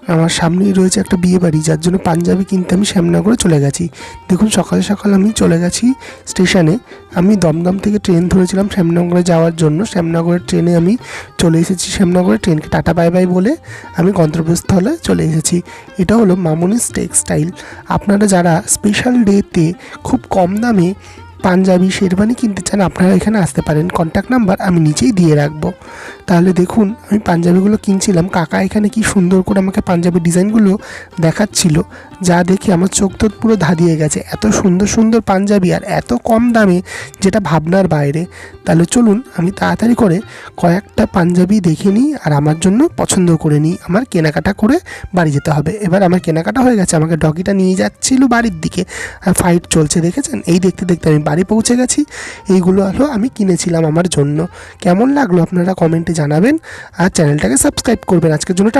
আমার সামনেই রয়েছে একটা বিয়ে বাড়ি, যার জন্য পাঞ্জাবি কিনতে আমি শ্যামনগরে চলে গেছি। দেখুন সকাল সকাল আমি চলে গেছি স্টেশনে। আমি দমদম থেকে ট্রেন ধরেছিলাম শ্যামনগরে যাওয়ার জন্য। শ্যামনগরের ট্রেনে আমি চলে এসেছি। শ্যামনগরের ট্রেনকে টাটা বাই বাই বলে আমি গন্তব্যস্থলে চলে এসেছি। এটা হলো মামনিস টেক্সটাইল। আপনারা যারা স্পেশাল ডেতে খুব কম দামে পাঞ্জাবি শেরওয়ানি কিনতে চান, আপনারা এখানে আসতে পারেন। কন্ট্যাক্ট নাম্বার আমি নিচেই দিয়ে রাখবো। তাহলে দেখুন আমি পাঞ্জাবিগুলো কিনছিলাম, কাকা এখানে কি সুন্দর করে আমাকে পাঞ্জাবির ডিজাইনগুলো দেখাচ্ছিল, যা দেখে আমার চোখ তো পুরো ধাঁধিয়ে গেছে। এত সুন্দর সুন্দর পাঞ্জাবি আর এত কম দামে, যেটা ভাবনার বাইরে। তাহলে চলুন আমি তাড়াতাড়ি করে কয়েকটা পাঞ্জাবি দেখে নিই আর আমার জন্য পছন্দ করে নিই। আমার কেনাকাটা করে বাড়ি যেতে হবে। এবার আমার কেনাকাটা হয়ে গেছে, আমাকে ডগিটা নিয়ে যাচ্ছিল বাড়ির দিকে আর ফাইট চলছে, দেখেছেন? এই দেখতে দেখতে আমি বাড়ি পৌঁছে গেছি। এইগুলো হলো আমি কিনেছিলাম আমার জন্য। কেমন লাগলো আপনারা কমেন্টে জানাবেন আর চ্যানেলটাকে সাবস্ক্রাইব করবেন। আজকের জন্য টাটা।